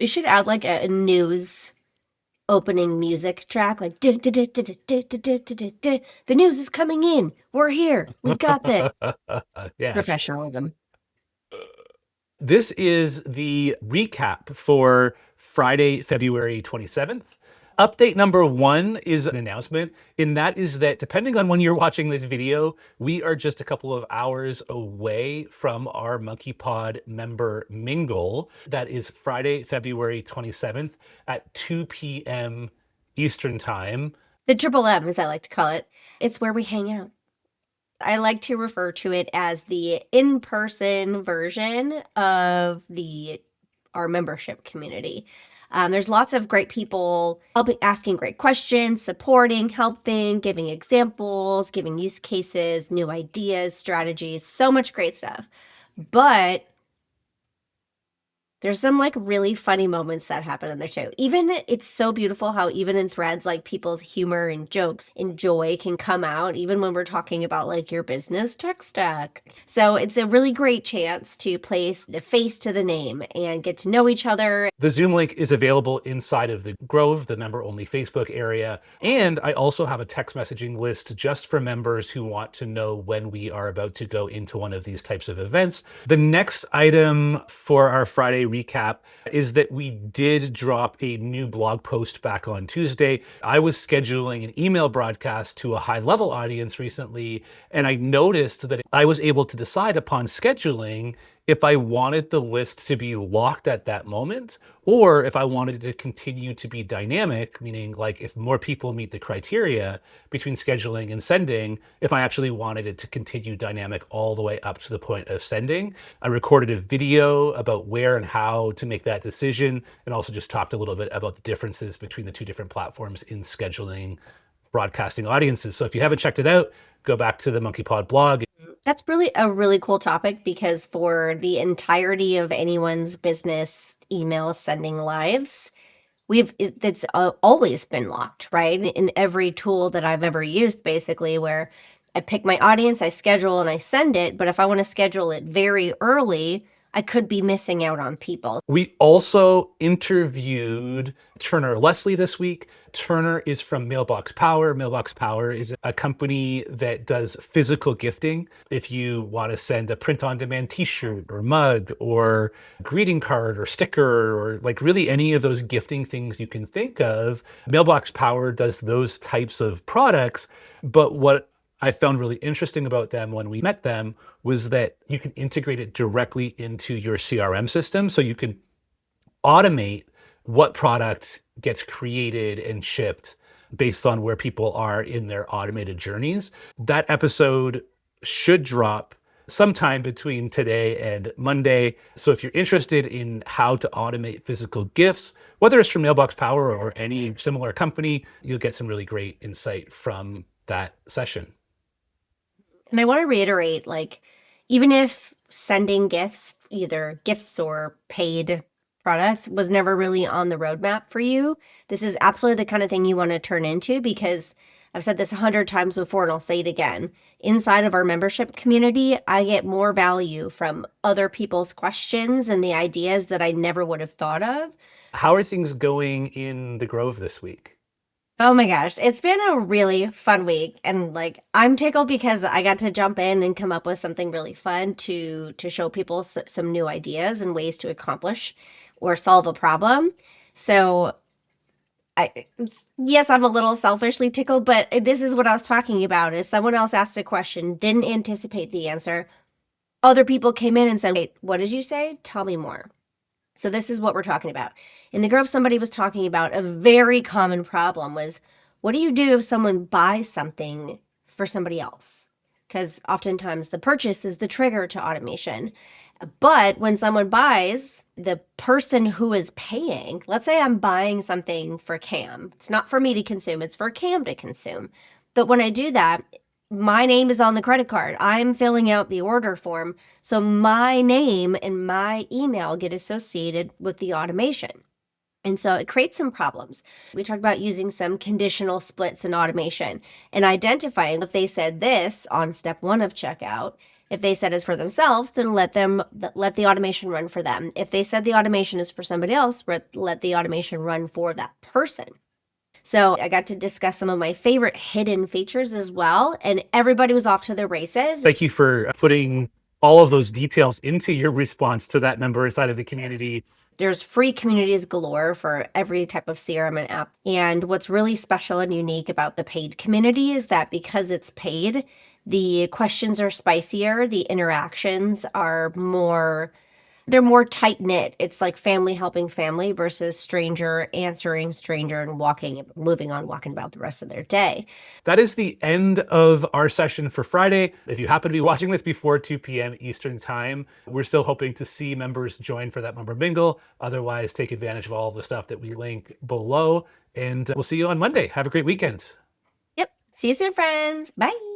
We should add like a news opening music track, like the news is coming in. We're here. We got this. Yes. Professionalism. This is the recap for Friday, February 27th. Update number one is an announcement, and that is that depending on when you're watching this video, we are just a couple of hours away from our Monkeypod Member Mingle. That is Friday, February 27th at 2 p.m. Eastern Time. The triple M, as I like to call it. It's where we hang out. I like to refer to it as the in-person version of our membership community. There's lots of great people helping, asking great questions, supporting, helping, giving examples, giving use cases, new ideas, strategies, so much great stuff. But there's some like really funny moments that happen in there too. Even it's so beautiful how even in threads, like people's humor and jokes and joy can come out even when we're talking about like your business tech stack. So it's a really great chance to place the face to the name and get to know each other. The Zoom link is available inside of the Grove, the member-only Facebook area. And I also have a text messaging list just for members who want to know when we are about to go into one of these types of events. The next item for our Friday recap is that we did drop a new blog post back on Tuesday. I was scheduling an email broadcast to a HighLevel audience recently, and I noticed that I was able to decide upon scheduling if I wanted the list to be locked at that moment, or if I wanted it to continue to be dynamic, meaning like if more people meet the criteria between scheduling and sending, if I actually wanted it to continue dynamic all the way up to the point of sending. I recorded a video about where and how to make that decision, and also just talked a little bit about the differences between the two different platforms in scheduling broadcasting audiences. So if you haven't checked it out, go back to the Monkeypod blog. That's really a really cool topic because for the entirety of anyone's business email sending lives, it's always been locked, right? In every tool that I've ever used, basically, where I pick my audience, I schedule and I send it. But if I want to schedule it very early, I could be missing out on people. We also interviewed Turner Leslie this week. Turner is from Mailbox Power. Mailbox Power is a company that does physical gifting. If you want to send a print-on-demand t-shirt or mug or greeting card or sticker or like really any of those gifting things you can think of, Mailbox Power does those types of products. But what I found really interesting about them when we met them was that you can integrate it directly into your CRM system. So you can automate what product gets created and shipped based on where people are in their automated journeys. That episode should drop sometime between today and Monday. So if you're interested in how to automate physical gifts, whether it's from Mailbox Power or any similar company, you'll get some really great insight from that session. And I want to reiterate, like, even if sending gifts, either gifts or paid products, was never really on the roadmap for you, this is absolutely the kind of thing you want to turn into because I've said this 100 times before and I'll say it again. Inside of our membership community, I get more value from other people's questions and the ideas that I never would have thought of. How are things going in the Grove this week? Oh my gosh, it's been a really fun week and like I'm tickled because I got to jump in and come up with something really fun to show people some new ideas and ways to accomplish or solve a problem. So yes, I'm a little selfishly tickled, but this is what I was talking about is someone else asked a question, didn't anticipate the answer. Other people came in and said, "Wait, what did you say? Tell me more." So this is what we're talking about. In the group, somebody was talking about a very common problem was, what do you do if someone buys something for somebody else? Because oftentimes the purchase is the trigger to automation. But when someone buys, the person who is paying, let's say I'm buying something for Cam. It's not for me to consume, it's for Cam to consume. But when I do that, my name is on the credit card. I'm filling out the order form. So my name and my email get associated with the automation. And so it creates some problems. We talked about using some conditional splits in automation and identifying if they said this on step one of checkout, If they said it's for themselves, then let the automation run for them. If they said the automation is for somebody else, let the automation run for that person. So I got to discuss some of my favorite hidden features as well, and everybody was off to their races. Thank you for putting all of those details into your response to that member side of the community. There's free communities galore for every type of CRM and app. And what's really special and unique about the paid community is that because it's paid, the questions are spicier, the interactions are more, they're more tight knit. It's like family helping family versus stranger answering stranger and moving on, walking about the rest of their day. That is the end of our session for Friday. If you happen to be watching this before 2 p.m. Eastern time, we're still hoping to see members join for that member mingle. Otherwise, take advantage of all the stuff that we link below. And we'll see you on Monday. Have a great weekend. Yep. See you soon, friends. Bye.